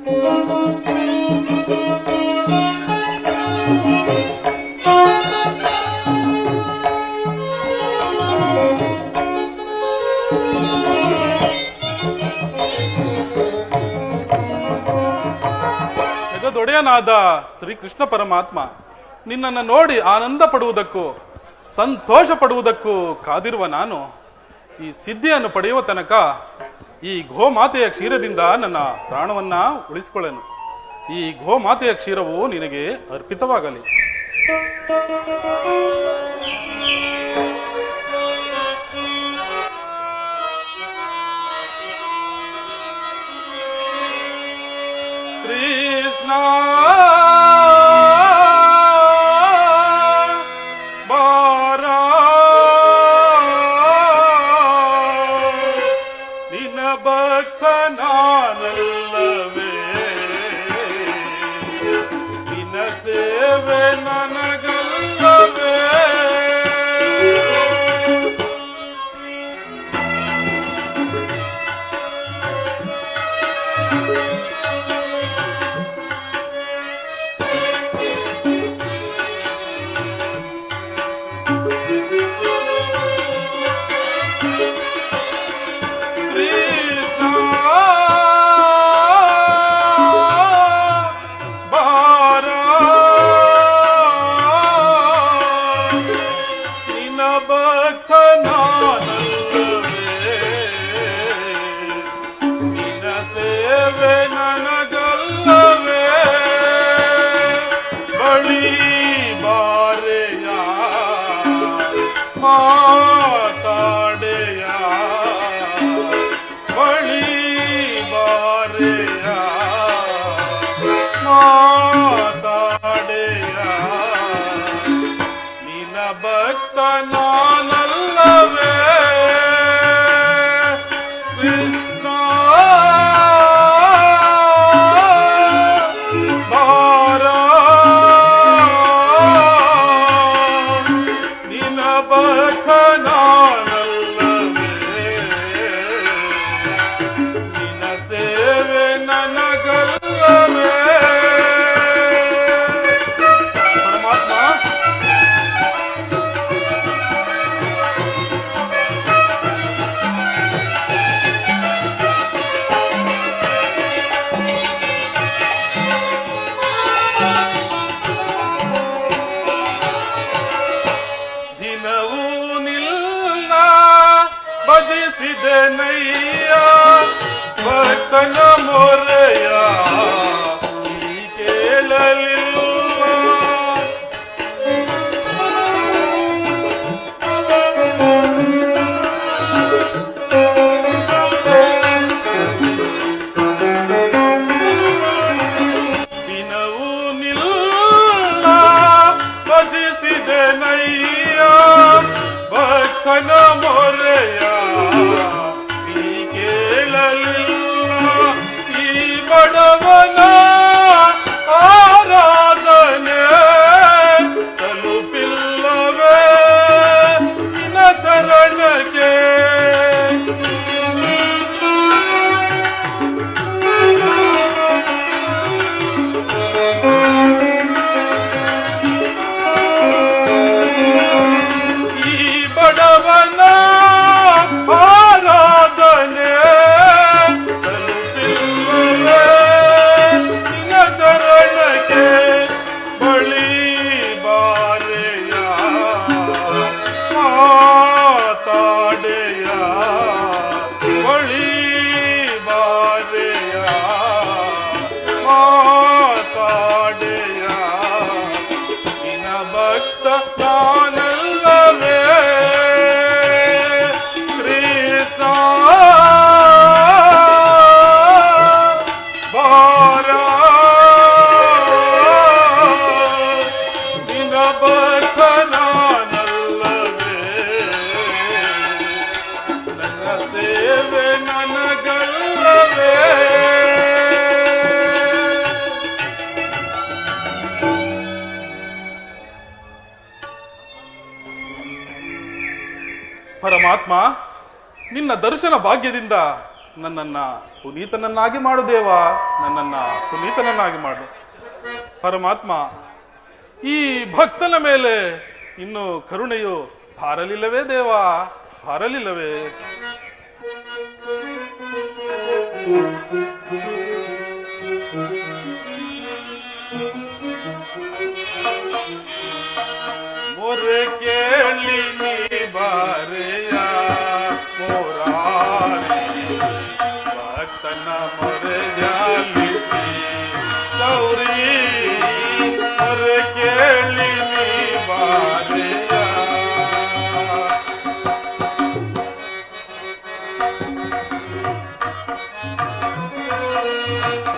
ಜಗದೊಡೆಯನಾದ ಶ್ರೀಕೃಷ್ಣ ಪರಮಾತ್ಮ ನಿನ್ನನ್ನು ನೋಡಿ ಆನಂದ ಪಡುವುದಕ್ಕೂ ಸಂತೋಷ ಪಡುವುದಕ್ಕೂ ಕಾದಿರುವ ನಾನು ಈ ಸಿದ್ಧಿಯನ್ನು ಪಡೆಯುವ ತನಕ ಈ ಗೋಮಾತೆಯ ಕ್ಷೀರದಿಂದ ನನ್ನ ಪ್ರಾಣವನ್ನ ಉಳಿಸಿಕೊಳ್ಳೆನು. ಈ ಗೋಮಾತೆಯ ಕ್ಷೀರವು ನಿನಗೆ ಅರ್ಪಿತವಾಗಲಿ. ಕೃಷ್ಣ ಭಕ್ತನ ಮೊರೆಯ ಕೇಳಲಿಲ್ಲ. ದಿನವೂ ನಿಲ್ಲ ಭಜಿಸಿದೆ ನಯ್ಯ ಭಕ್ತನ ಮೊರೆಯ ಬಡವನ ಆರಾಧನೆ ತಲುಪಿಲ್ಲವೇ ನಿನ್ನ ಚರಣಕ್ಕೆ. ಈ ಬಡವನ ಆರಾಧನೆ ಪರಮಾತ್ಮ, ನಿನ್ನ ದರ್ಶನ ಭಾಗ್ಯದಿಂದ ನನ್ನನ್ನ ಪುನೀತನನ್ನಾಗಿ ಮಾಡು ದೇವ, ನನ್ನನ್ನ ಪುನೀತನನ್ನಾಗಿ ಮಾಡು. ಪರಮಾತ್ಮ, ಈ ಭಕ್ತನ ಮೇಲೆ ಇನ್ನು ಕರುಣೆಯು ಹಾರಲಿಲ್ಲವೇ ದೇವ, ಹಾರಲಿಲ್ಲವೇ? ಮೊರೆ ಕೇಳಿ ನೀ ಬಾರೆಯ ಮೋರಾರಿ, ಭಕ್ತನ ಮೊರೆ ಜಾಲಿಸಿ ಸೌರಿ. ಮೊರೆ ಕೇಳಿ ನೀ ಬಾರೆಯ.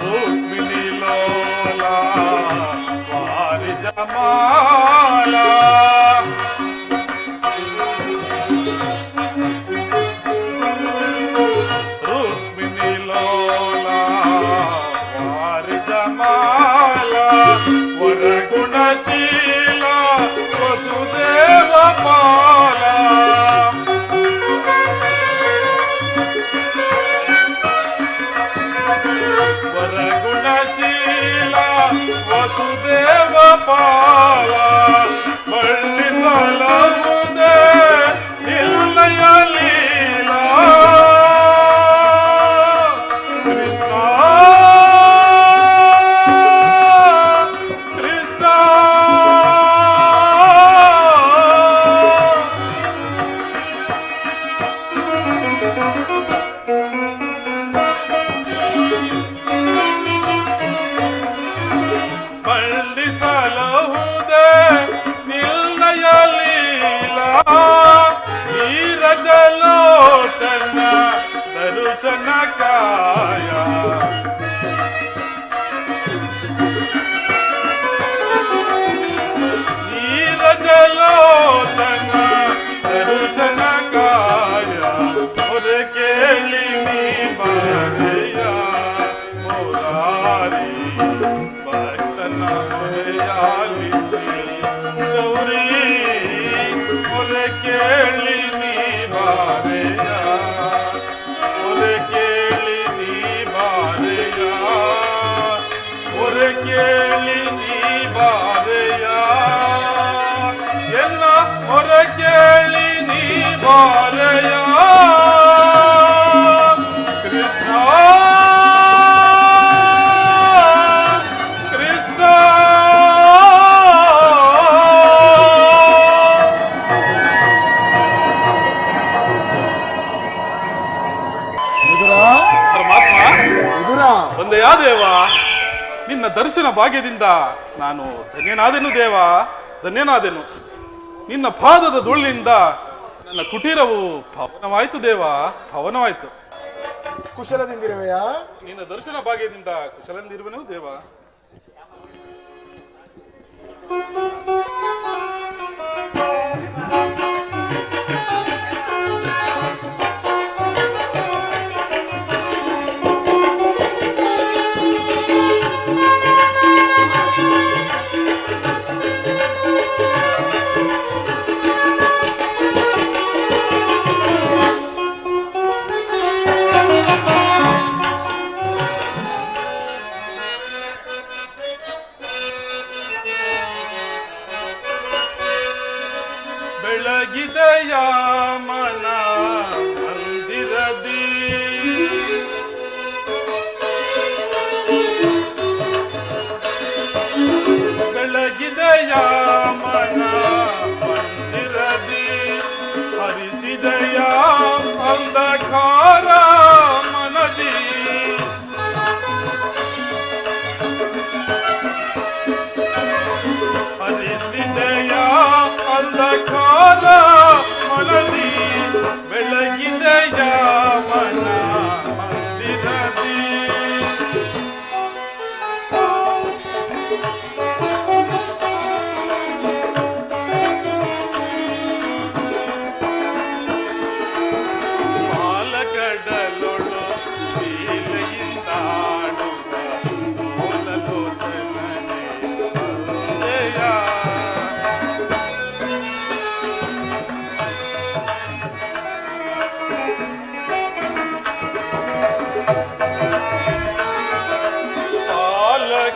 ರುಕ್ಮಿಣಿ ಲೋಲ ವಾರಿ ಜಮಾಲ, ರುಕ್ಮಿಣಿ ಲೋಲ ವಾರಿ ಜಮಾಲ, ವರಗುಣಶೀಲ ವಸುದೇವ ಪಾಲ. ವರಗುಣಶೀಲ ವಸುದೇವ ಪಾಲ, ಬಳ್ಳಿಸಲಹುದೇ ನಿಲ್ಲಯ ಲೀಲಾ. ಕೃಷ್ಣ ಕೃಷ್ಣ ಬಳ್ಳಿಸಲಹುದೇ ನಿಲ್ನಯ ಲೀಲಾ. ನೀರಜಲೋಚನ ದರುಶನ ಕಾಯ, ನೀರಜಲೋಚನ ದರುಶನ ಕಾಯ. ಮೊರೆ ಕೇಳಿ ನೀ ಬಾರೆಯ ಮುರಾರಿ, ಭಕ್ತನ ಮೊರೆಯಾಲಿಸಿ ಸೌರಿ. ಮೊರೆ ಕೇಳಿ ನೀ ಬಾರೆಯ, ಮೊರೆ ಕೇಳಿ ನೀ ಬಾರೆಯ, ಮೊರೆ ಕೇಳಿ ನೀ ಬಾರೆಯ. ಎನ್ನ ಮೊರೆ ಕೇಳಿ ನೀ ಬಾರೆಯ. ಕೃಷ್ಣ ಕೃಷ್ಣ ಪರಮಾತ್ಮ, ಒಂದೆಯ ದೇವ, ನಿನ್ನ ದರ್ಶನ ಭಾಗ್ಯದಿಂದ ನಾನು ಧನ್ಯನಾದೆನು ದೇವ, ಧನ್ಯನಾದೆನು. ನಿನ್ನ ಪಾದದ ಧೂಳಿನಿಂದ ನನ್ನ ಕುಟೀರವು ಪವನವಾಯಿತು ದೇವ, ಪವನವಾಯಿತು. ಕುಶಲದಿಂದಿರುವೆಯಾ? ನಿನ್ನ ದರ್ಶನ ಭಾಗ್ಯದಿಂದ ಕುಶಲದಿಂದಿರುವೆನು ದೇವ.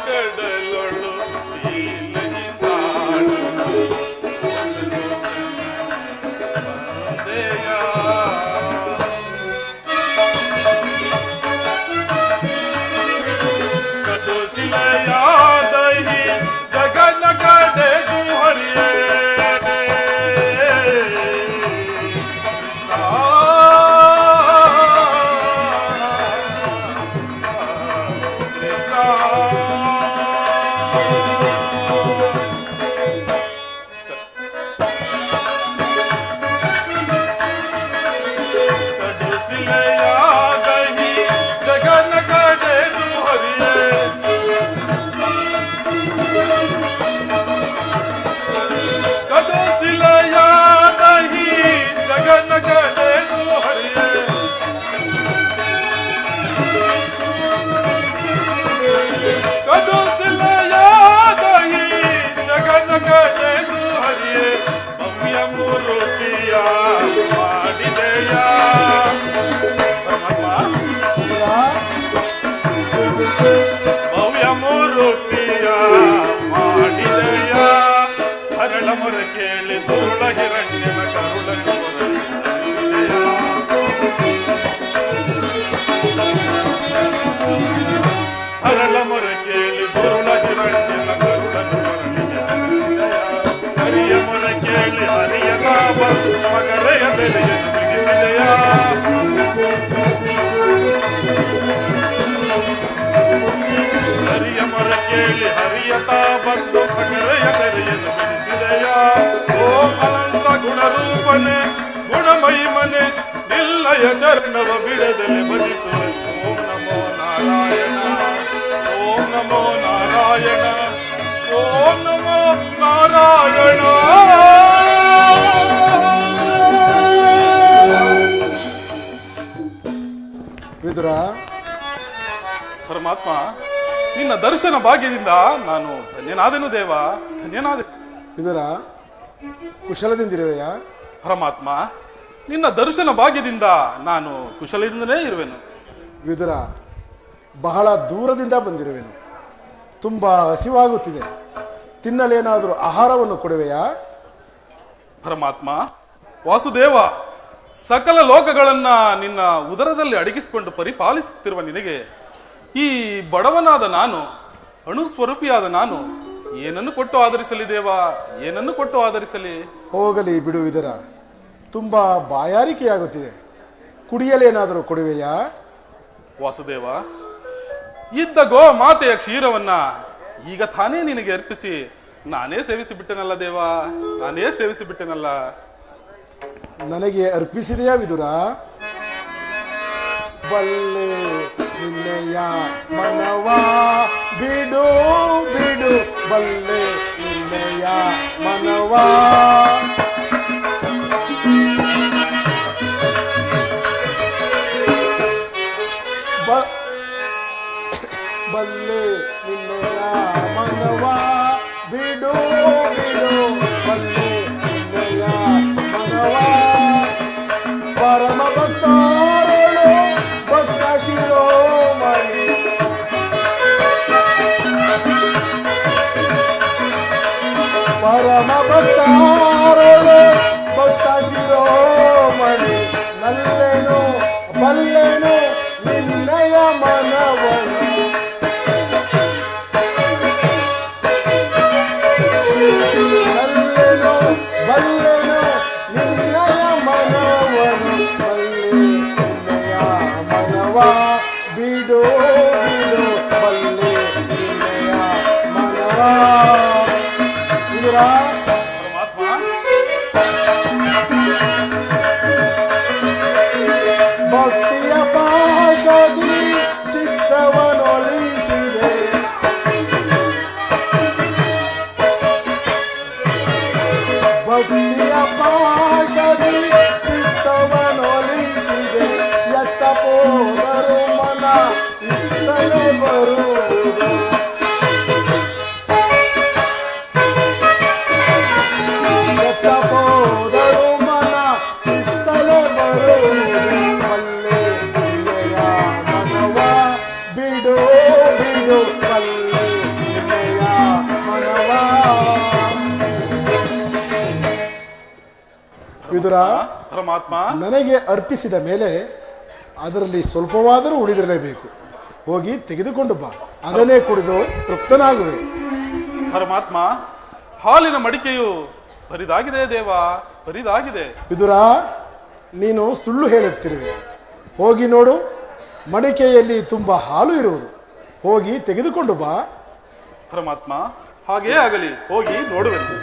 ಕಡಲೊಳು ನೀಲಗಿಂದಾಡು ಬಂದೆಯ. ಕಡು ಶಿಲೆಯಾದಹಿ ಜಗನ ಕಡೆಗೂ ಹರಿಯೇ ಭವ್ಯ ಮೂರುತಿಯ ಮಾಡಿದೆಯ ಹರಳ ಮೊರ ಕೇಳಿ ದುರುಳ ಹಿರಣ್ಯನ ಕರುಳನ್ನು ಹೊರಡಿದೆಯ. ಹರಳ ಮೊರ ಕೇಳಿ ದುರುಳ ಹಿರಣ್ಯನ ಕರುಳನ್ನು ಹೊರಡಿದೆಯ. ಹರಿಯ ಮೊರ ಕೇಳಿ ಹರಿಯ ಲಾಭ ಮಗರೆಯ ಬೆಲೆಯನ್ನು ಬಿಡಿಸಿದೆಯ. ಹರಿಯ ಮೊರ ಕೇಳಿ ಹರಿಯತ ಬಂದು ಮಗರೆಯ ಬೆಲೆಯನ್ನು ಬಿಡಿಸಿದೆಯ. ಓಂ ಅನಂತ ಗುಣರೂಪನೆ ಗುಣಮಹಿಮನೆ ನಿಲ್ಲಯ ಚರಣವ ಬಿಡದಲೆ ಭಜಿಸುವೆ. ಓಂ ನಮೋ ನಾರಾಯಣ ಓಂ ನಮೋ ನಾರಾಯಣ ಓಂ ನಮೋ ನಾರಾಯಣ. ವಿದುರ, ಪರಮಾತ್ಮ, ನಿನ್ನ ದರ್ಶನ ಭಾಗ್ಯದಿಂದ ನಾನು ಧನ್ಯನಾದೆನು ದೇವ, ಧನ್ಯನಾದೆ. ವಿದುರ, ಕುಶಲದಿಂದಿರುವೆಯಾ? ಪರಮಾತ್ಮ, ನಿನ್ನ ದರ್ಶನ ಭಾಗ್ಯದಿಂದ ನಾನು ಕುಶಲದಿಂದಲೇ ಇರುವೆನು. ವಿದುರ, ಬಹಳ ದೂರದಿಂದ ಬಂದಿರುವೆನು. ತುಂಬ ಹಸಿವಾಗುತ್ತಿದೆ. ತಿನ್ನಲೇನಾದರೂ ಆಹಾರವನ್ನು ಕೊಡುವೆಯಾ? ಪರಮಾತ್ಮ, ವಾಸುದೇವ, ಸಕಲ ಲೋಕಗಳನ್ನ ನಿನ್ನ ಉದರದಲ್ಲಿ ಅಡಗಿಸಿಕೊಂಡು ಪರಿಪಾಲಿಸುತ್ತಿರುವ ನಿನಗೆ ಈ ಬಡವನಾದ ನಾನು, ಅಣುಸ್ವರೂಪಿಯಾದ ನಾನು ಏನನ್ನು ಕೊಟ್ಟು ಆಧರಿಸಲಿ ದೇವ, ಏನನ್ನು ಕೊಟ್ಟು ಆಧರಿಸಲಿ? ಹೋಗಲಿ ಬಿಡು ವಿದುರ, ತುಂಬ ಬಾಯಾರಿಕೆಯಾಗುತ್ತಿದೆ. ಕುಡಿಯಲೇನಾದರೂ ಕೊಡುವೆಯಾ? ವಾಸುದೇವ, ಇದ್ದ ಗೋ ಮಾತೆಯ ಕ್ಷೀರವನ್ನ ಈಗ ತಾನೇ ನಿನಗೆ ಅರ್ಪಿಸಿ ನಾನೇ ಸೇವಿಸಿ ಬಿಟ್ಟೆನಲ್ಲ ದೇವ, ನಾನೇ ಸೇವಿಸಿ ಬಿಟ್ಟೆನಲ್ಲ. ನನಗೆ ಅರ್ಪಿಸಿದೆಯಾ ವಿದುರ? ಬಲ್ಲೆ ನಿನ್ನೆಯ ಮನವ ಬಿಡು ಬಿಡು, ಬಲ್ಲೆ ನಿನ್ನೆಯ ಮನವ. ಬಲ್ಲೆ ನಿನ್ನೆಯ ಮನವ ಬಿಡು ಬಿಡು, ಬಲ್ಲೆ ನಿನ್ನೆಯ ಮನವ. ಪರಮ ಭಕ್ತರು ಭಕ್ತ ಶಿರೋಮಣಿ, ಪರಮ ಭಕ್ತರು ಭಕ್ತ ಶಿರೋಮಣಿ. ನಲ್ಲೆನು ಬಲ್ಲೆನು ನಿನ್ನಯ ಮನವನು, ನಲ್ಲೆನು ಬಲ್ಲೆನು ನಿನ್ನಯ ಮನವನು. ಬಲ್ಲೆ ನಿನ್ನಯ ಮನವ ಬಿಡು ಬಿಡು, ಬಲ್ಲೆ ನಿನ್ನಯ ಮನವ. ಪರಮಾತ್ಮ, ಭಕ್ತಿಯ ಪಾಶದಿ ಚಿತ್ತವನೊಲಿಸಿದೆ, ಭಕ್ತಿಯ ಪಾಶದಿ ಚಿತ್ತವನೊಲಿಸಿದೆ. ಎತ್ತ ಹೋದರು ಮನ ಇತ್ತಲೇ ಬರುವುದು, ಎತ್ತ ಹೋದರು ಮನ ಇತ್ತಲೇ ಬರುವುದು. ಬಲ್ಲೆ ನಿನ್ನೆಯ ಮನವ ಬಿಡು ಬಿಡು, ಬಲ್ಲೆ ವಿದುರ, ಪರಮಾತ್ಮ, ನನಗೆ ಅರ್ಪಿಸಿದ ಮೇಲೆ ಅದರಲ್ಲಿ ಸ್ವಲ್ಪವಾದರೂ ಉಳಿದಿರಲೇಬೇಕು. ಹೋಗಿ ತೆಗೆದುಕೊಂಡು ಬಾ, ಅದನ್ನೇ ಕುಡಿದು ತೃಪ್ತನಾಗುವೆ. ಪರಮಾತ್ಮ, ಹಾಲಿನ ಮಡಿಕೆಯು ಬರಿದಾಗಿದೆ ದೇವ, ಬರಿದಾಗಿದೆ. ವಿದುರ, ನೀನು ಸುಳ್ಳು ಹೇಳುತ್ತಿರುವೆ. ಹೋಗಿ ನೋಡು, ಮಡಿಕೆಯಲ್ಲಿ ತುಂಬ ಹಾಲು ಇರುವುದು. ಹೋಗಿ ತೆಗೆದುಕೊಂಡು ಬಾ. ಪರಮಾತ್ಮ, ಹಾಗೇ ಆಗಲಿ, ಹೋಗಿ ನೋಡುವೆನು.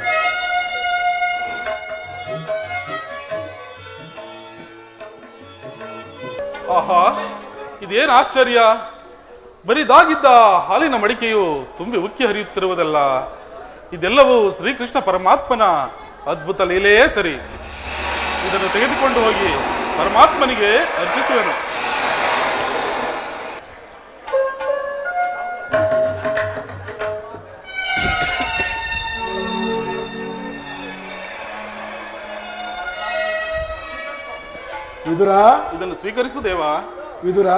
ಆಹಾ, ಇದೇನು ಆಶ್ಚರ್ಯ! ಬರಿದಾಗಿದ್ದ ಹಾಲಿನ ಮಡಿಕೆಯು ತುಂಬಿ ಉಕ್ಕಿ ಹರಿಯುತ್ತಿರುವುದಲ್ಲ. ಇದೆಲ್ಲವೂ ಶ್ರೀಕೃಷ್ಣ ಪರಮಾತ್ಮನ ಅದ್ಭುತ ಲೀಲೆಯೇ ಸರಿ. ಇದನ್ನು ತೆಗೆದುಕೊಂಡು ಹೋಗಿ ಪರಮಾತ್ಮನಿಗೆ ಅರ್ಪಿಸುವೆನು. ವಿದುರ, ಇದನ್ನು ಸ್ವೀಕರಿಸು ದೇವ. ವಿದುರ,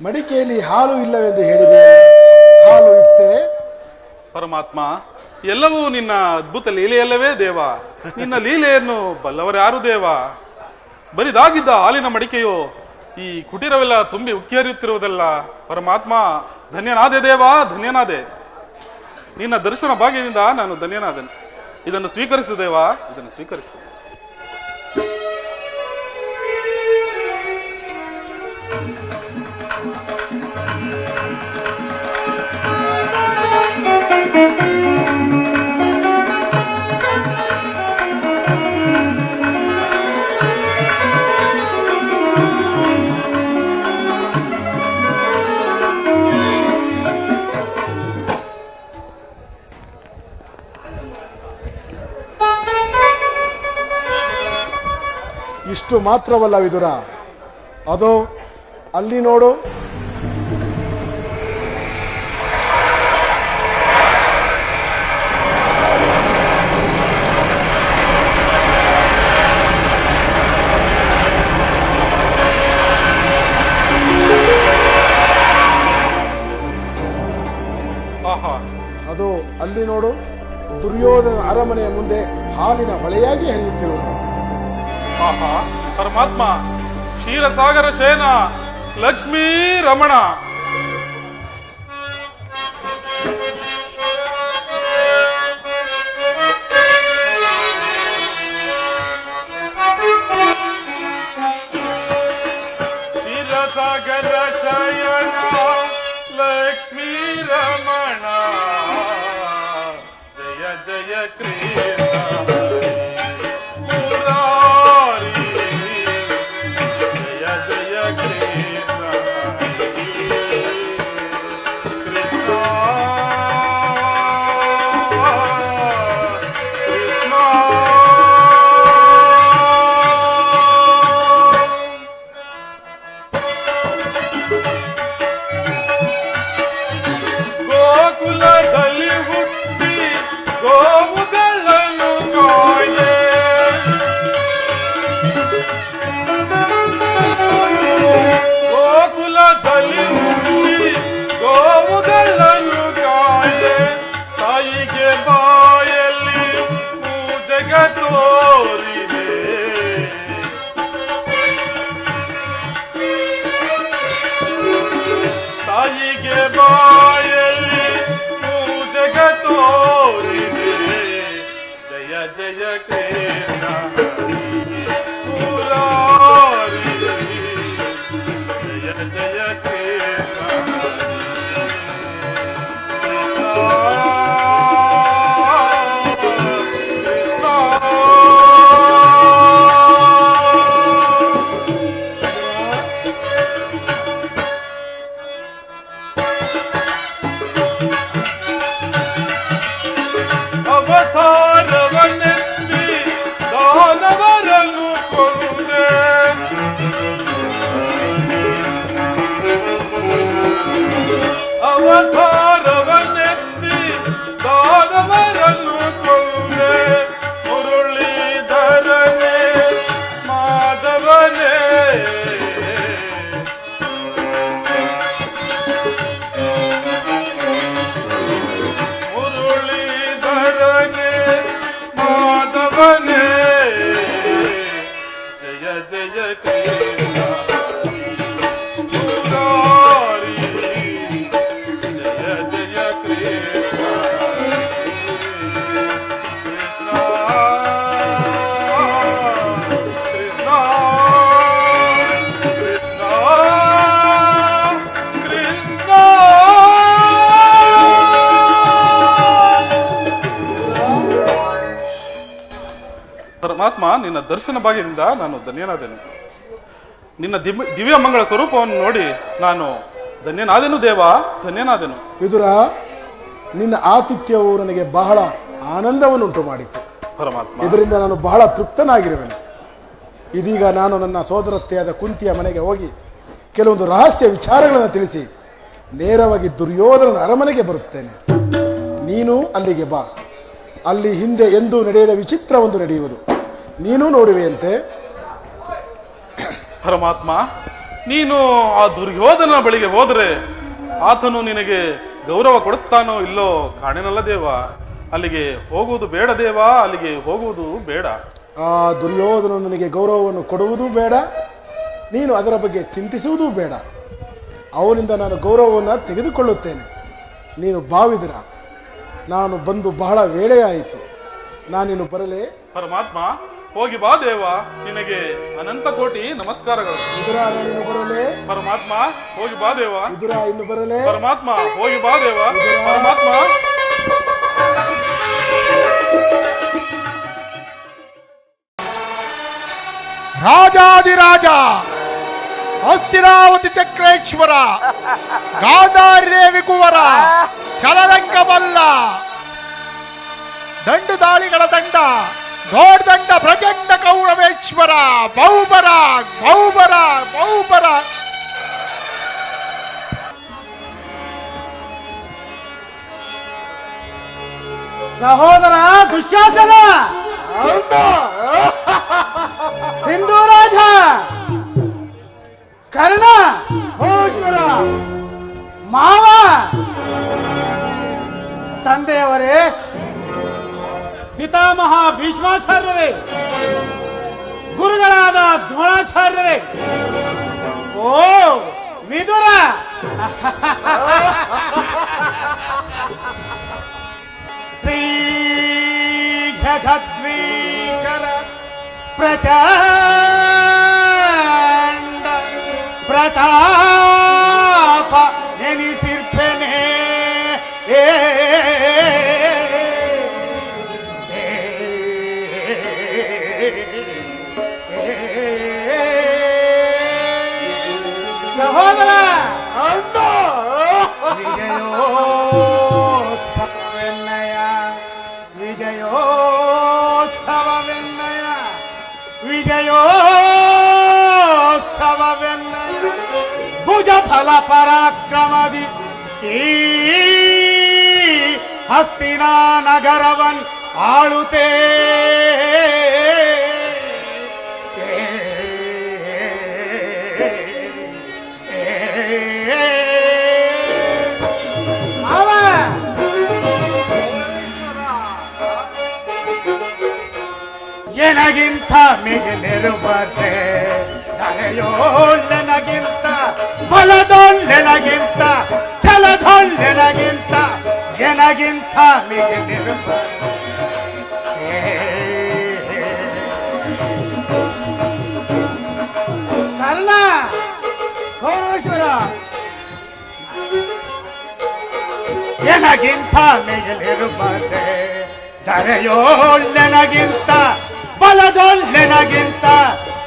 ಮಡಿಕೆಯಲ್ಲಿ ಹಾಲು ಇಲ್ಲವೆಂದು ಹೇಳಿದೆ, ಹಾಲು ಇತ್ತೆ? ಪರಮಾತ್ಮ, ಎಲ್ಲವೂ ನಿನ್ನ ಅದ್ಭುತ ಲೀಲೆಯಲ್ಲವೇ ದೇವ. ನಿನ್ನ ಲೀಲೆಯನ್ನು ಬಲ್ಲವರ್ಯಾರು ದೇವ? ಬರಿದಾಗಿದ್ದ ಹಾಲಿನ ಮಡಿಕೆಯು ಈ ಕುಟೀರವೆಲ್ಲ ತುಂಬಿ ಉಕ್ಕಿ ಹರಿಯುತ್ತಿರುವುದಲ್ಲ. ಪರಮಾತ್ಮ, ಧನ್ಯನಾದೆ ದೇವ, ಧನ್ಯನಾದೆ. ನಿನ್ನ ದರ್ಶನ ಭಾಗ್ಯದಿಂದ ನಾನು ಧನ್ಯನಾದೆನು. ಇದನ್ನು ಸ್ವೀಕರಿಸು ದೇವ, ಇದನ್ನು ಸ್ವೀಕರಿಸು. ಇಷ್ಟು ಮಾತ್ರವಲ್ಲ ವಿದುರ, ಅದೋ ಅಲ್ಲಿ ನೋಡು. ಆಹಾ, ಅದು ಅಲ್ಲಿ ನೋಡು. ದುರ್ಯೋಧನ ಅರಮನೆಯ ಮುಂದೆ ಹಾಲಿನ ಹೊಳೆಯಾಗಿ ಹರಿಯುತ್ತಿರುವುದು. ಆಹಾ, ಪರಮಾತ್ಮ, ಕ್ಷೀರಸಾಗರ ಶಯನ ಲಕ್ಷ್ಮೀ ರಮಣ. ಕ್ಷೀರಸಾಗರ ಶಯನ ಲಕ್ಷ್ಮೀ ರಮಣ, ಜಯ ಜಯ ಕೃಷ್ಣ ಮುರಾರಿ, ಜಯ ಜಯ ಕೃಷ್ಣ ಕೃಷ್ಣ ಕೃಷ್ಣ. ಗೋಕುಲದಲ್ಲಿ ಹುಟ್ಟಿ ಗೋವುಗಳನ್ನು ಕಾಯ್ದೆ, ಗೋಕುಲದಲ್ಲಿ ಹುಟ್ಟಿ ಗೋವುಗಳನ್ನು ಕಾಯ್ದೆ. ತಾಯಿಗೆ ಬಾಯಲ್ಲಿ ಪೂಜೆಗ ತೋರಿದೆ, ತಾಯಿಗೆ ಬಾಯಲ್ಲಿ ಪೂಜೆಗ ತೋರಿದೆ. ಜಯ ಜಯ ಕೃಷ್ಣ ಮುರಾರಿ, ಜಯ ಜಯ ಕೃಷ್ಣ ಅವತಾರವನ್ನೆತ್ತಿ ದಾನವರನ್ನು ಕೊಂದೆ, ಅವತಾರವನ್ನೆತ್ತಿ ದಾನವರನ್ನು ಕೊಂದೆ. ಮುರಳೀಧರನೇ ಮಾಧವನೇ, ಮುರಳೀಧರನೇ ಮಾಧವನೇ, ಕೃಷ್ಣ ಮುರಾರಿ ಜಯ ಜಯ ಕೃಷ್ಣ ಕೃಷ್ಣ ಕೃಷ್ಣ ಕೃಷ್ಣ ಪರಮಾತ್ಮ, ನಿನ್ನ ದರ್ಶನ ಭಾಗ್ಯದಿಂದ ನಾನು ಧನ್ಯನಾದೆನು. ನಿನ್ನ ದಿವ್ಯ ಮಂಗಳ ಸ್ವರೂಪವನ್ನು ನೋಡಿ ನಾನು ಧನ್ಯನಾದೆನು ದೇವ, ಧನ್ಯನಾದೆನು. ವಿದುರ, ನಿನ್ನ ಆತಿಥ್ಯವು ನನಗೆ ಬಹಳ ಆನಂದವನ್ನುಂಟು ಮಾಡಿತು ಪರಮಾತ್ಮ. ಇದರಿಂದ ನಾನು ಬಹಳ ತೃಪ್ತನಾಗಿರುವೆನು. ಇದೀಗ ನಾನು ನನ್ನ ಸೋದರತ್ತೆಯಾದ ಕುಂತಿಯ ಮನೆಗೆ ಹೋಗಿ ಕೆಲವೊಂದು ರಹಸ್ಯ ವಿಚಾರಗಳನ್ನು ತಿಳಿಸಿ ನೇರವಾಗಿ ದುರ್ಯೋಧನನ ಅರಮನೆಗೆ ಬರುತ್ತೇನೆ. ನೀನು ಅಲ್ಲಿಗೆ ಬಾ. ಅಲ್ಲಿ ಹಿಂದೆ ಎಂದೂ ನಡೆಯದ ವಿಚಿತ್ರವೊಂದು ನಡೆಯುವುದು, ನೀನು ನೋಡುವೆಯಂತೆ. ಪರಮಾತ್ಮ, ನೀನು ಆ ದುರ್ಯೋಧನ ಬಳಿಗೆ ಹೋದರೆ ಆತನು ನಿನಗೆ ಗೌರವ ಕೊಡುತ್ತಾನೋ ಇಲ್ಲೋ ಕಾಣೆನಲ್ಲ ದೇವ. ಅಲ್ಲಿಗೆ ಹೋಗುವುದು ಬೇಡ ದೇವ, ಅಲ್ಲಿಗೆ ಹೋಗುವುದು ಬೇಡ. ಆ ದುರ್ಯೋಧನ ನನಗೆ ಗೌರವವನ್ನು ಕೊಡುವುದೂ ಬೇಡ, ನೀನು ಅದರ ಬಗ್ಗೆ ಚಿಂತಿಸುವುದೂ ಬೇಡ. ಅವನಿಂದ ನಾನು ಗೌರವವನ್ನು ತೆಗೆದುಕೊಳ್ಳುತ್ತೇನೆ. ನೀನು ಭಾವಿದಿರ, ನಾನು ಬಂದು ಬಹಳ ವೇಳೆಯಾಯಿತು. ನಾನಿನ್ನು ಬರಲೇ? ಪರಮಾತ್ಮ, ಹೋಗಿ ಬಾ ದೇವ, ನಿನಗೆ ಅನಂತ ಕೋಟಿ ನಮಸ್ಕಾರಗಳು. ವಿದುರ, ನಾನಿನ್ನು ಬರಲೇ? ಪರಮಾತ್ಮ, ಹೋಗಿ ಬಾ ದೇವ. ವಿದುರ, ಇನ್ನು ಬರಲೇ? ಪರಮಾತ್ಮ, ಹೋಗಿ ಬಾ ದೇವ. ಪರಮಾತ್ಮ. ರಾಜಾದಿರಾಜ ಹಸ್ತಿನಾವತಿ ಚಕ್ರೇಶ್ವರ ಗಾಂಧಾರಿ ದೇವಿ ಕುವರ ಚಲರಂಗ ಮಲ್ಲ ದಂಡು ದಾಳಿಗಳ ದಂಡ ದೊಡ್ಡದಂಡ ಪ್ರಚಂಡ ಕೌರವೇಶ್ವರ ಬಹುಬರ ಬಹುಬರ ಬಹುಬರ. ಸಹೋದರ ದುಶ್ಯಾಸನ, ಸಿಂಧೂರಾಜ, ಕರ್ಣ, ಭೂಶ್ವರ, ಮಾವ, ತಂದೆಯವರೇ, ಪಿತಾಮಹ ಭೀಷ್ಮಾಚಾರ್ಯರೇ, ಗುರುಗಳಾದ ದ್ರೋಣಾಚಾರ್ಯರೇ, ಓ ವಿದುರ, ಜಗದ್ವೀಕರ ಪ್ರಚಂಡ ಪ್ರತಾಪ ನೆನೆಸಿರ್ಪೆನೆ. ಸಹೋದರ ವಿಜಯೋತ್ಸವವೆನ್ನಯ, ವಿಜಯೋತ್ಸವವೆನ್ನಯ, ವಿಜಯೋತ್ಸವವೆನ್ನಯ. ಭುಜ ಫಲ ಪರಾಕ್ರಮದಿ ಈ ಹಸ್ತಿನಾ ನಗರವನ್ ಆಳುತ್ತೇ. ನನಗಿಂತ ಮಿಗಿಲಿರುವರೆ ಧರೆಯೋಳ್ಳೆನಗಿಂತ ಬಲದೊಳ್ಳೆನಗಿಂತ ಛಲದೊಳ್ಳೆನಗಿಂತ ಎನಗಿಂತ ಮಿಗಿಲಿರುವರೆ. ಕರ್ಣ, ಕೋಶ್ವರ, ಎನಗಿಂತ ಮಿಗಿಲಿರುವರೆ ಧರೆಯೋಳ್ಳೆನಗಿಂತ ಬಲದೊಳ್ಳೆನಗಿಂತ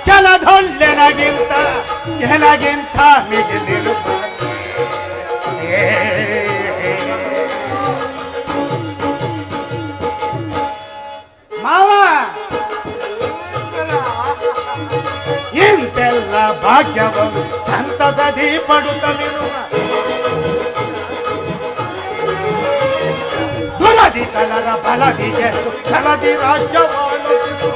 ಛಲದೊಳ್ಳೆನಗಿಂತ ಎನಗಿಂತ ಮಿಗಿಲಿರುವ ಮಾವ. ಇಂತೆಲ್ಲ ಭಾಗ್ಯವನ್ನು ಸಂತಸದಿ ಪಡುತ್ತಲಿರುವ ದುರದಿ ಕಲರ ಬಲದಿ ಗೆದ್ದು ಛಲದಿ ರಾಜ್ಯವಾಳುತ್ತಿರುವ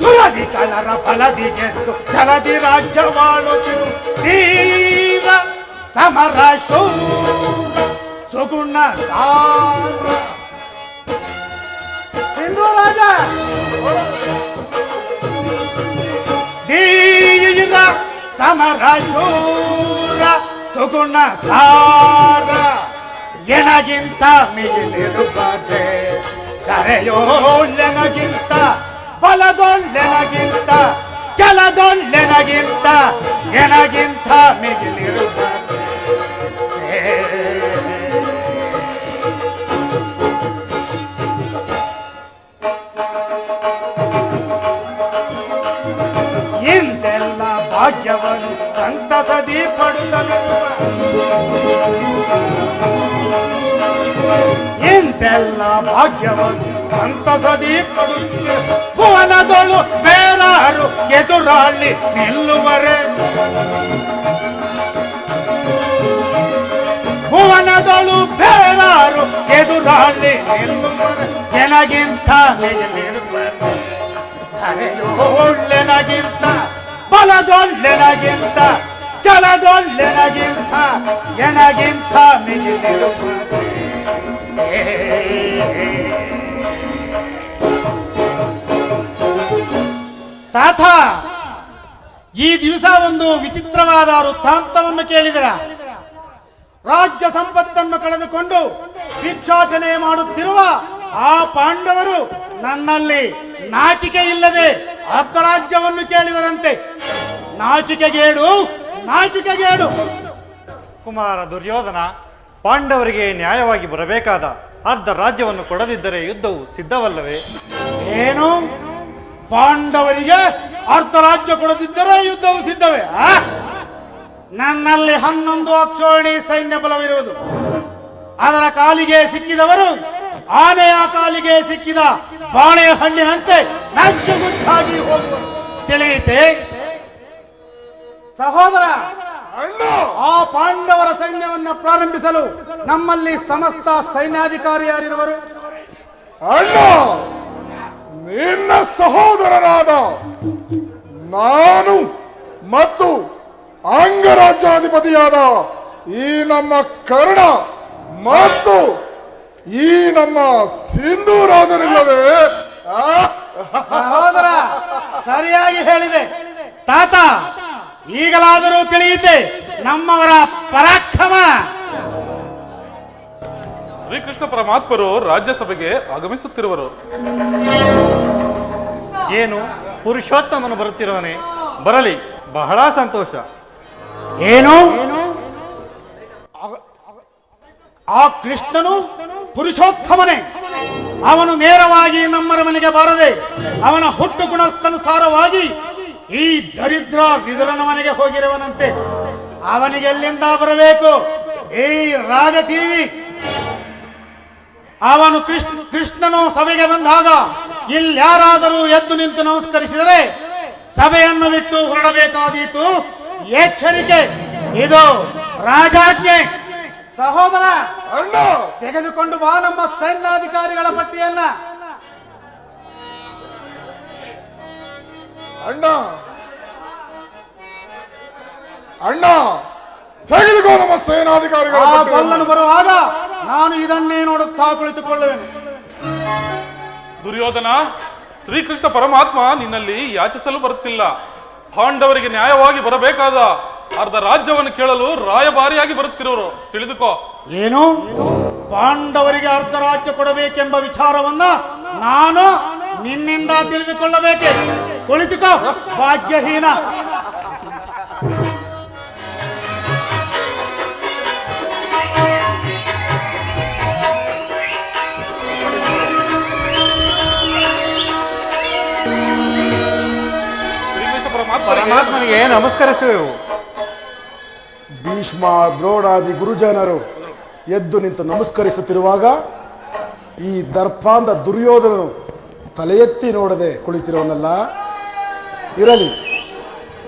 ದುರದಿ ಕಲರ ಬಲದಿ ಗೆದ್ದು ಛಲದಿ ರಾಜ್ಯವಾಳುತ್ತಿರು ಧೀರ ಸಮರ ಶೂರ ಸುಗುಣ ಸಾರ ಸಿಂಧೂರಾಜ ಧೀರ ಸಮರ ಶೂರ ಸುಗುಣ ಸಾರ ಎನಗಿಂತ ಮಿಗಿಲಿರುತ್ತದೆ ಕರೆಯೋಳ್ಳೆನಗಿಂತ ಬಲದೊಳ್ಳೆನಗಿಂತ ಛಲದೊಳ್ಳೆನಗಿಂತ ಎನಗಿಂತ ಮಿಗಿಲಿರುತ್ತದೆ ಇಂದೆಲ್ಲ ಭಾಗ್ಯವನ್ನು ಸಂತಸದಿ ಪಡುತ್ತಲಿರುವ ಇಂದೆಲ್ಲ ಭಾಗ್ಯವನ್ನು ಸಂತಸದಿ ಪಡುತ್ತಿರುವ ಭುವನದೊಳು ಬೇರಾರು ಎದುರಾಳಿ ನಿಲ್ಲುವರೆ ಭುವನದೊಳು ಬೇರಾರು ಎದುರಾಳಿ ನಿಲ್ಲುವರೆ ಎನಗಿಂತ ಮಿಗಿಲಿರುವರು ಕರೆಯೋಳ್ಳೆನಗಿಂತ ಬಲದೊಳ್ಳೆನಗಿಂತ ಛಲದೊಳ್ಳೆನಗಿಂತ ಎನಗಿಂತ ಮಿಗಿಲಿರುತ್ತದೆ ತಾತ ಈ ದಿವಸ ಒಂದು ವಿಚಿತ್ರವಾದ ವೃತ್ತಾಂತವನ್ನು ಕೇಳಿದರ ರಾಜ್ಯ ಸಂಪತ್ತನ್ನು ಕಳೆದುಕೊಂಡು ಭಿಕ್ಷಾಟನೆ ಮಾಡುತ್ತಿರುವ ಆ ಪಾಂಡವರು ನನ್ನಲ್ಲಿ ನಾಚಿಕೆ ಇಲ್ಲದೆ ಅರ್ಧರಾಜ್ಯವನ್ನು ಕೇಳಿದರಂತೆ. ನಾಚಿಕೆಗೇಡು ನಾಚಿಕೆಗೇಡು. ಕುಮಾರ ದುರ್ಯೋಧನ, ಪಾಂಡವರಿಗೆ ನ್ಯಾಯವಾಗಿ ಬರಬೇಕಾದ ಅರ್ಧ ರಾಜ್ಯವನ್ನು ಕೊಡದಿದ್ದರೆ ಯುದ್ಧವು ಸಿದ್ಧವಲ್ಲವೇ? ಏನು ಪಾಂಡವರಿಗೆ ಅರ್ಧ ರಾಜ್ಯ ಕೊಡದಿದ್ದರೆ ಯುದ್ಧವು ಸಿದ್ಧವೇ? ನನ್ನಲ್ಲಿ 11 ಅಕ್ಷೋಹಿಣಿ ಸೈನ್ಯ ಬಲವಿರುವುದು. ಅದರ ಕಾಲಿಗೆ ಸಿಕ್ಕಿದವರು ಆನೆಯ ಕಾಲಿಗೆ ಸಿಕ್ಕಿದ ಬಾಳೆಹಣ್ಣಿನಂತೆ ನಜ್ಜುಗುಜ್ಜಾಗಿ ಹೋಗುವರು. ತಿಳಿಯಿತೆ ಸಹೋದರ? ಆ ಪಾಂಡವರ ಸೈನ್ಯವನ್ನು ಪ್ರಾರಂಭಿಸಲು ನಮ್ಮಲ್ಲಿ ಸಮಸ್ತ ಸೈನ್ಯಾಧಿಕಾರಿ ಯಾರಿರುವರು? ಅಣ್ಣ, ನಿನ್ನ ಸಹೋದರರಾದ ನಾನು ಮತ್ತು ಅಂಗರಾಜ್ಯಾಧಿಪತಿಯಾದ ಈ ನಮ್ಮ ಕರ್ಣ ಮತ್ತು ಈ ನಮ್ಮ ಸಿಂಧೂರಾಜನಿಲ್ಲವೇ? ಸಹೋದರ, ಸರಿಯಾಗಿ ಹೇಳಿದೆ. ತಾತ, ಈಗಲಾದರೂ ತಿಳಿಯುತ್ತೆ ನಮ್ಮವರ ಪರಾಕ್ರಮ. ಶ್ರೀಕೃಷ್ಣ ಪರಮಾತ್ಮರು ರಾಜ್ಯಸಭೆಗೆ ಆಗಮಿಸುತ್ತಿರುವರು. ಏನು ಪುರುಷೋತ್ತಮನು ಬರುತ್ತಿರುವನೆ? ಬರಲಿ, ಬಹಳ ಸಂತೋಷ. ಏನು ಆ ಕೃಷ್ಣನು ಪುರುಷೋತ್ತಮನೇ? ಅವನು ನೇರವಾಗಿ ನಮ್ಮರ ಮನೆಗೆ ಬಾರದೆ ಅವನ ಹುಟ್ಟು ಗುಣಕ್ಕನುಸಾರವಾಗಿ ಈ ದರಿದ್ರ ವಿದುರನ ಮನೆಗೆ ಹೋಗಿರುವನಂತೆ. ಅವನಿಗೆ ಎಲ್ಲಿಂದ ಬರಬೇಕು ಈ ರಾಜ ಟಿವಿ? ಅವನು ಕೃಷ್ಣನು ಸಭೆಗೆ ಬಂದಾಗ ಇಲ್ಯಾರಾದರೂ ಎದ್ದು ನಿಂತು ನಮಸ್ಕರಿಸಿದರೆ ಸಭೆಯನ್ನು ಬಿಟ್ಟು ಹೊರಡಬೇಕಾದೀತು. ಎಚ್ಚರಿಕೆ, ಇದು ರಾಜಾಜ್ಞೆ. ಸಹೋದರ, ಅಣ್ಣ, ತೆಗೆದುಕೊಂಡು ಬಾ ನಮ್ಮ ಸೈನ್ಯಾಧಿಕಾರಿಗಳ ಪಟ್ಟಿಯನ್ನ. ಅಣ್ಣ, ಅಣ್ಣ, ತೆಗೆದುಕೋ ನಮ್ಮ ಸೇನಾಧಿಕಾರಿಗಳ ಆ ಪಟ್ಟಿಯನ್ನು. ಕೊಲ್ಲನು ಬರುವಾಗ ನಾನು ಇದನ್ನೇ ನೋಡುತ್ತಾ ಕುಳಿತುಕೊಳ್ಳುವೆನು. ದುರ್ಯೋಧನ, ಶ್ರೀಕೃಷ್ಣ ಪರಮಾತ್ಮ ನಿನ್ನಲ್ಲಿ ಯಾಚಿಸಲು ಬರುತ್ತಿಲ್ಲ. ಪಾಂಡವರಿಗೆ ನ್ಯಾಯವಾಗಿ ಬರಬೇಕಾದ ಅರ್ಧ ರಾಜ್ಯವನ್ನು ಕೇಳಲು ರಾಯಭಾರಿಯಾಗಿ ಬರುತ್ತಿರುವರು. ತಿಳಿದುಕೋ. ಏನು ಪಾಂಡವರಿಗೆ ಅರ್ಧ ರಾಜ್ಯ ಕೊಡಬೇಕೆಂಬ ವಿಚಾರವನ್ನ ನಾನು ನಿನ್ನಿಂದ ತಿಳಿದುಕೊಳ್ಳಬೇಕೆ? ಕುಳಿತುಕೋ ಭಾಗ್ಯಹೀನ. ಶ್ರೀಕೃಷ್ಣ ಪರಮಾತ್ಮ ಪರಮಾತ್ಮನಿಗೆ ನಮಸ್ಕರಿಸುವೆವು. ಭೀಷ್ಮ, ದ್ರೋಣಾದಿ ಗುರುಜನರು ಎದ್ದು ನಿಂತು ನಮಸ್ಕರಿಸುತ್ತಿರುವಾಗ ಈ ದರ್ಪಾಂಧ ದುರ್ಯೋಧನನು ತಲೆ ಎತ್ತಿ ನೋಡದೆ ಕುಳಿತಿರುವನಲ್ಲ. ಇರಲಿ,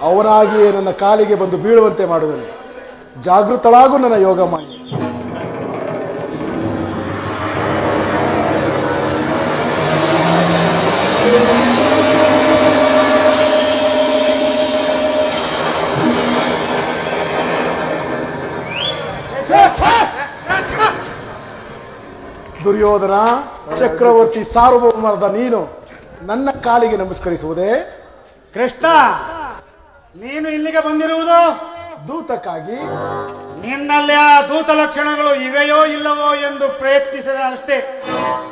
ಅವನಾಗಿಯೇ ನನ್ನ ಕಾಲಿಗೆ ಬಂದು ಬೀಳುವಂತೆ ಮಾಡುವನು. ಜಾಗೃತಳಾಗು ನನ್ನ ಯೋಗ ಮಾಯಿ. ದುರ್ಯೋಧನ, ಚಕ್ರವರ್ತಿ ಸಾರ್ವಭೌಮರಾದ ನೀನು ನನ್ನ ಕಾಲಿಗೆ ನಮಸ್ಕರಿಸುವುದೇ? ಕೃಷ್ಣ, ನೀನು ಇಲ್ಲಿಗೆ ಬಂದಿರುವುದು ದೂತಕ್ಕಾಗಿ. ನಿನ್ನಲ್ಲಿ ಆ ದೂತ ಲಕ್ಷಣಗಳು ಇವೆಯೋ ಇಲ್ಲವೋ ಎಂದು ಪ್ರಯತ್ನಿಸಿದ ಅಷ್ಟೇ.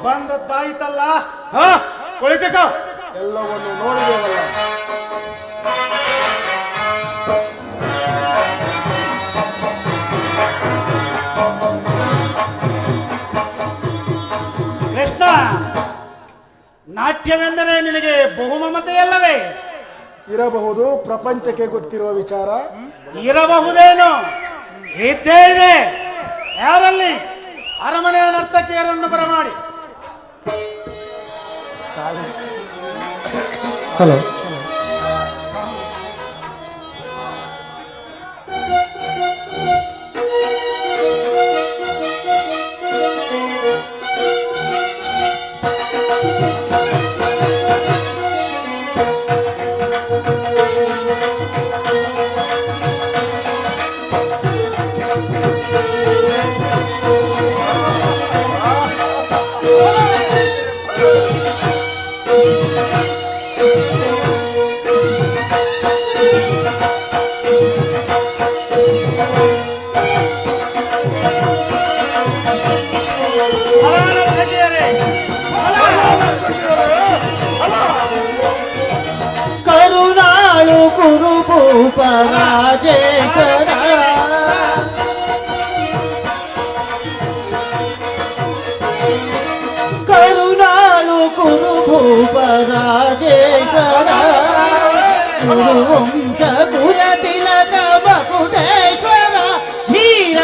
ಬಂದದ್ದಾಯ್ತಲ್ಲ, ಕುಳಿತುಕೋ. ಎಲ್ಲವನ್ನು ನೋಡಿದೆವಲ್ಲ. ಕೃಷ್ಣ, ನಾಟ್ಯವೆಂದರೆ ನಿನಗೆ ಬಹುಮಮತೆಯಲ್ಲವೇ? ಇರಬಹುದು, ಪ್ರಪಂಚಕ್ಕೆ ಗೊತ್ತಿರುವ ವಿಚಾರ. ಇರಬಹುದೇನು? ಇದ್ದೇ ಇದೆ. ಯಾರಲ್ಲಿ? ಅರಮನೆಯ ನರ್ತಕಿಯರನ್ನು ಬರಮಾಡಿ. ಹಲೋ. ಕರುಣಾಳು ಕುರುಭೂಪ ರಾಜೇಶ್ವರ, ಕರುಣಾಳು ಕುರುಭೂಪ ರಾಜೇಶ್ವರ, ಕುರುವಂಶ ಕುಲ ತಿಲಕ ಮಕುಟೇಶ್ವರ ಧೀರ,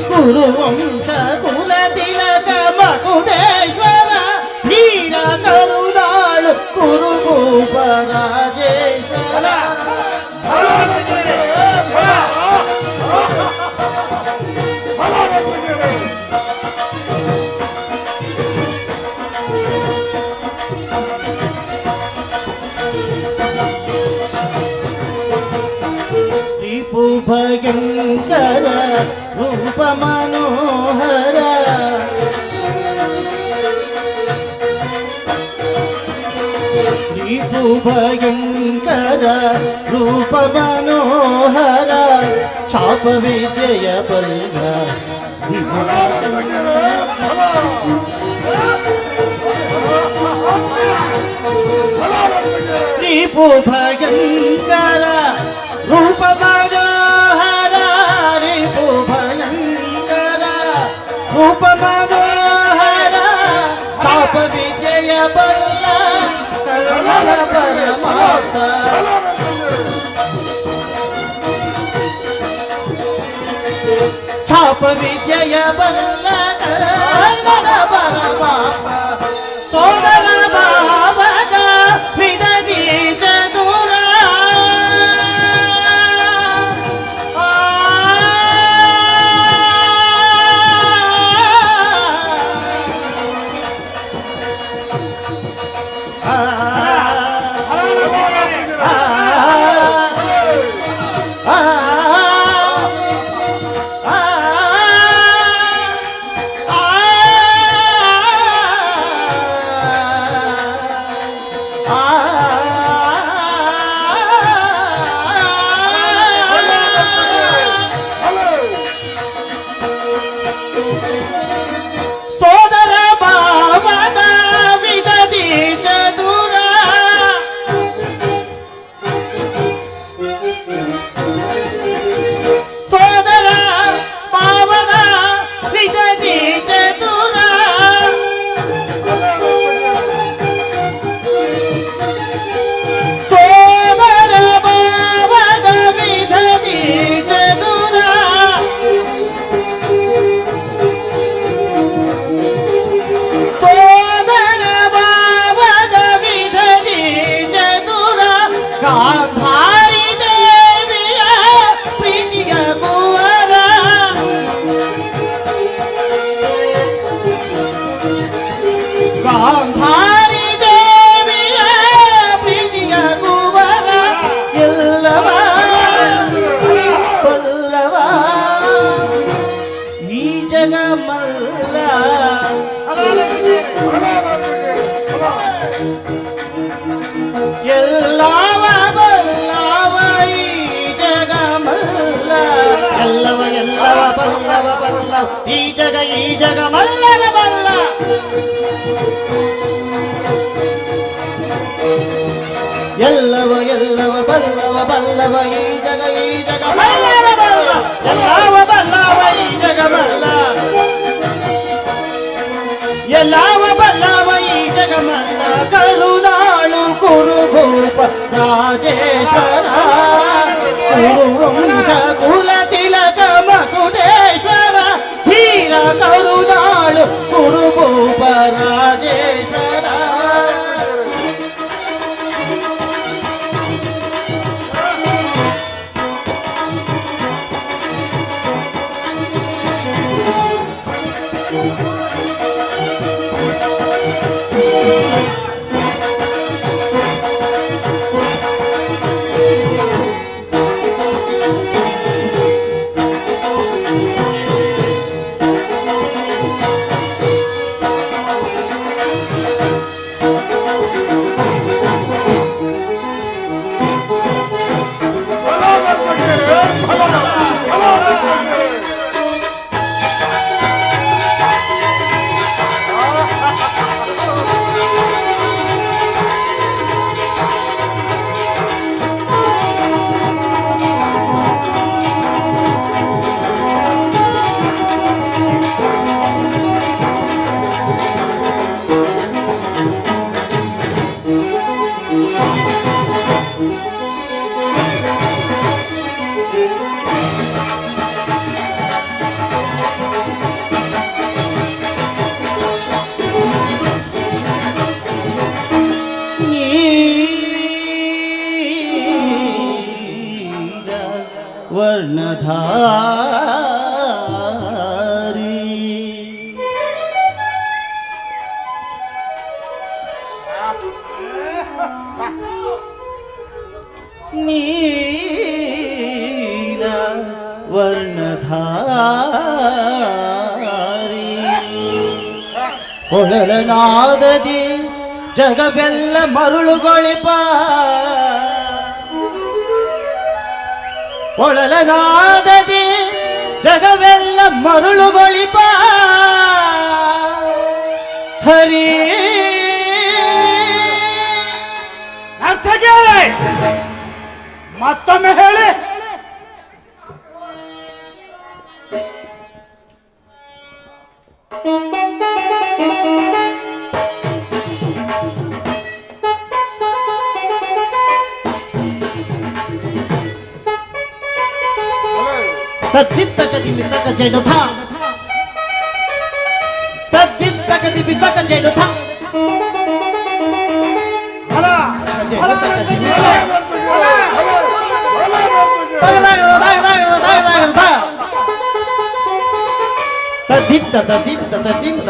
ಕುರುವಂಶ ಕುಲ ತಿಲಕ ಮಕುಟೇಶ್ವರ ಧೀರ, ಕರುಣಾಳು ಕುರುಭೂಪ ರಾಜೇಶ್ವರ. ರಿಪು ಭಯಂಕರ ರೂಪ ಮನೋಹರ, ರಿಪು ಭಯಂಕರ ರೂಪ ಮನೋಹರ, ಚಾಪ ವಿದ್ಯೆಯ ಬಲ್ಲ ರಿಪು ಭಯಂಕರ ರೂಪ ಮನೋಹರ, ರಿಪು ಭಯಂಕರ ರೂಪ ಮನೋಹರ, ಚಾಪ ವಿದ್ಯೆಯ ಬಲ್ಲ ಕರುಣರ ಪರಮಾತ್ಮ, ಚಾಪ ವಿದ್ಯೆಯ ಬಲ್ಲ ಕರುಣರ ಪರಮಾತ್ಮ, ಸೋದರ ಭಾವದ ವಿದದಿ ಚತುರ, ಸೋದರ ಭಾವದ ವಿದದಿ ಚದುರ, ಸೋದರ ಭಾವದ ವಿದದಿ ಚದುರ, ಸೋದರ ಭಾವದ ವಿದದಿ ಚದುರ, ಸೋದರ ಭಾವದ ವಿಧದಿ ಚದುರ, ಗಾಂಧಾರಿ ದೇವಿಯ ಪ್ರೀತಿಯ ಕುವರ, ಗಾಂಧಾರಿ ದೇವಿಯ ಪ್ರೀತಿಯ ಕುವರ, ಎಲ್ಲವ ಬಲ್ಲವ ಎಲ್ಲವ ಬಲ್ಲವ ಈ ಜಗಮಲ್ಲ ಎಲ್ಲವ ಎಲ್ಲವ ಬಲ್ಲವ ಬಲ್ಲವ ಈ ಜಗ ಮಲ್ಲನ ಬಲ್ಲ ಎಲ್ಲವ ಎಲ್ಲವ ಬಲ್ಲವ ಬಲ್ಲವ ಈ ಜಗ ಮಲ್ಲನ ಬಲ್ಲ ಎಲ್ಲವ ಬಲ್ಲವ ಈ ಜಗಮಲ್ಲ ಎಲ್ಲವ ಬಲ್ಲವ ಈ ಜಗಮಲ್ಲ ಕರುಣಾಳು ಕುರುಭೂಪ ರಾಜೇಶ್ವರ ಕುರುವಂಶ ಕುಲ ತಿಲಕ ಮಕುಟೇಶ್ವರ ಧೀರ ಕರುಣಾಳು ಕುರುಭೂಪ ರಾಜೇಶ್ವರ ವರ್ಣಧಾರಿ ನೀಲ ವರ್ಣಧಾರಿ ಕೊಳಲನಾದದಿ ಜಗವೆಲ್ಲ ಮರುಳುಗೊಳಿಪ ಕೊಳಲನಾದದಿ ಜಗವೆಲ್ಲ ಮರುಳುಗೊಳಿಪ ಹರಿ ಅರ್ಥ ಕೇಳಿ ಮತ್ತೊಮ್ಮೆ ಹೇಳಿ ತದ್ದಿತ್ತಕ ದಿಮಿತಕ ಜಡುಥ ತದ್ದಿತ್ತಕ ದಿಮಿತಕ ಜಡುಥ ತದ್ದಿತ್ತ ತದ್ದಿತ್ತ ತದ್ದಿತ್ತ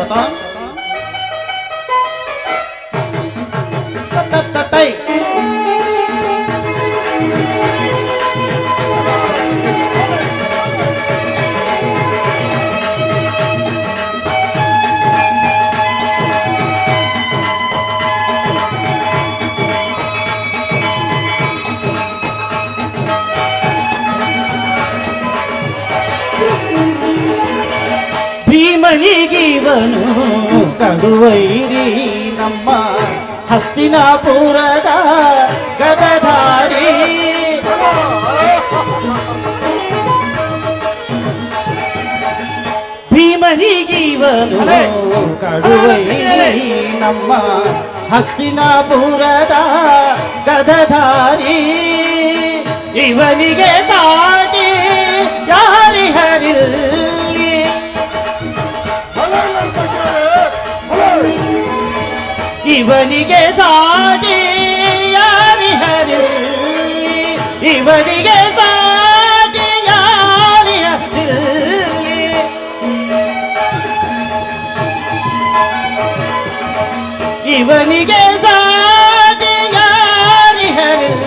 ತೈ ಭೀಮನಿಗೀವನು ಕಡುವೈರಿ ನಮ್ಮ ಹಸ್ತಿನಾಪುರದ ಗದಧಾರಿ ಭೀಮನಿಗೀವನು ಕಡುವೈರಿ ನಮ್ಮ ಹಸ್ತಿನಾಪುರದ ಗದಧಾರಿ ಇವನಿಗೆ ಸಾಟಿ ಯಾರಿಹರಿಲ್ಲ ಇವನಿಗೆ ಸಾಟಿ ಯಾರಿಹರಿಲ್ಲ ಇವನಿಗೆ ಸಾಟಿ ಯಾರಿಹರಿಲ್ಲ ಇವನಿಗೆ ಸಾಟಿ ಯಾರಿಹರಿಲ್ಲ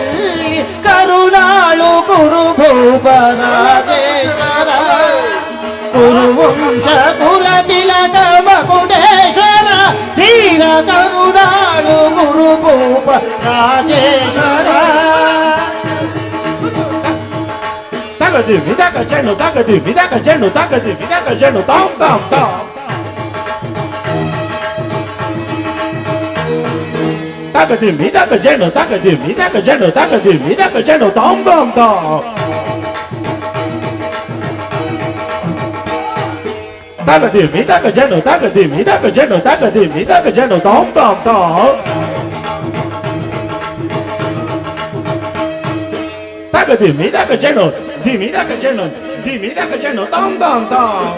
ಕರುಣಾಳು ಕುರುಭೂಪ ರಾಜೇಶ್ವರ ಕುರುವಂಶ ಕುಲ ತಿಲಕ ಮಕುಟೇಶ್ವರ ಧೀರ ಕರುಣಾಳು ಕರುಣಾಳು ಗುರು ಭೂಪ ರಾಜೇಶ್ವರ ತಗದು ವಿದಕ ಚೆನ್ನು ತಗದು ವಿದಕ ಚೆನ್ನು ತಗದು ವಿದಕ ಚೆನ್ನು ತಾಮ್ ತಾಮ್ ತಾಮ್ ತಗದು ವಿದಕ ಚೆನ್ನು ತಗದು ವಿದಕ ಚೆನ್ನು ತಗದು ವಿದಕ ಚೆನ್ನು ತಾಮ್ ತಾಮ್ ತಾಮ್ ತಗದು ವಿದಕ ಚೆನ್ನು ತಗದು ವಿದಕ ಚೆನ್ನು ತಗದು ವಿದಕ ಚೆನ್ನು ತಾಮ್ ತಾಮ್ ತಾಮ್ ತಗದು ವಿದಕ ಚೆನ್ನು ದಿ ವಿದಕ ಚೆನ್ನು ತಾಮ್ ತಾಮ್ ತಾಮ್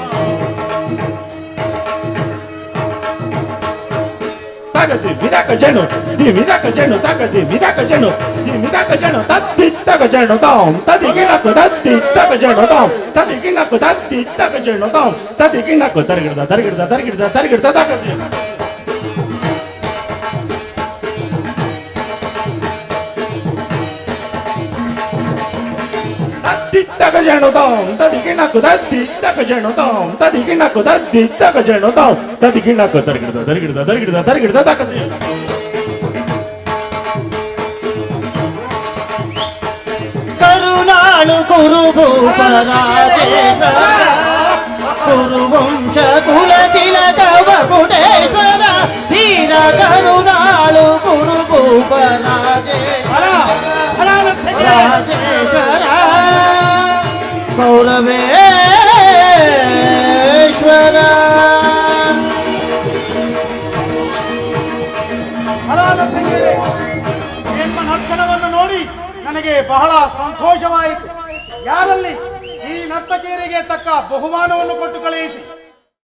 ತಗದು ವಿದಕ ಚೆನ್ನು ದಿ ವಿದಕ ಚೆನ್ನು ತಗದು ವಿದಕ ಚೆನ್ನು ದಿ ವಿದಕ ಚೆನ್ನು ತದ್ದಿ ತಗ ಚೆನ್ನು ತಾಮ್ ತದಿಗಿಣಕು ತದ್ದಿ ತಗ ಚೆನ್ನು ತಾಮ್ ತದಿಗಿಣಕು ತದ್ದಿ ತಗ ಚೆನ್ನು ತಾಮ್ ತದಿಗಿಣಕು ತರಗಿಡ್ದ ತರಗಿಡ್ದ ತರಗಿಡ್ದ ತರಗಿಡ್ದ ತಗದು ತಗ ಚೆನ್ನು ತಾಮ್ ತದಿಗಿಣಕು ತದ್ದಿ ತಗ ಚೆನ್ನು ತಾಮ್ ತದಿಗಿಣಕು ತದ್ದಿ ತಗ ಚೆನ್ನು ತಾಮ್ ತದಿಗಿಣಕು ತರಗಿಡ್ದ ತರಗಿಡ್ದ ತರಗಿಡ್ದ ತರಗಿಡ್ದ ತಗದು ಕರುಣಾಳು ಗುರು ಭೂಪ ರಾಜೇಶ್ವರ ಕುರುವಂಶ ಕುಲ ತಿಲಕ ವಕುಟೇಶ್ವರ ಧೀರ ಕರುಣಾಳು ಗುರು ಭೂಪ ರಾಜೇಶ್ವರ ಕೌರವೇಶ್ವರ ನಿಮ್ಮ ನರ್ತನವನ್ನು ನೋಡಿ ನನಗೆ ಬಹಳ ಸಂತೋಷವಾಯಿತು. ಯಾರಲ್ಲಿ ಈ ನರ್ತಕಿಯರಿಗೆ ತಕ್ಕ ಬಹುಮಾನವನ್ನು ಕೊಟ್ಟು ಕಳುಹಿಸಿ